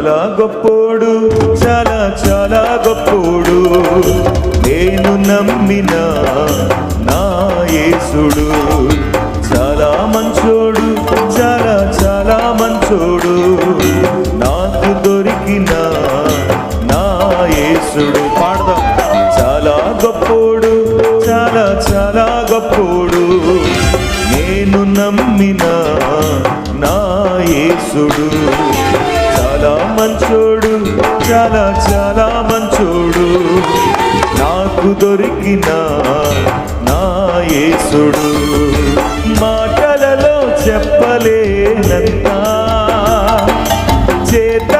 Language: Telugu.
చాలా గొప్పోడు, చాలా చాలా గొప్పోడు. నేను నమ్మిన నా యేసుడు చాలా మంచోడు, చాలా చాలా మంచోడు. నాకు దొరికిన నా యేసుడు. పాడదాం. చాలా గొప్పోడు, చాలా చాలా గొప్పోడు. నేను నమ్మిన నా యేసుడు చాలా మంచోడు, చాలా చాలా మంచోడు. నాకు దొరికిన నా యేసుడు మాటలలో చెప్పలేనంత, చేత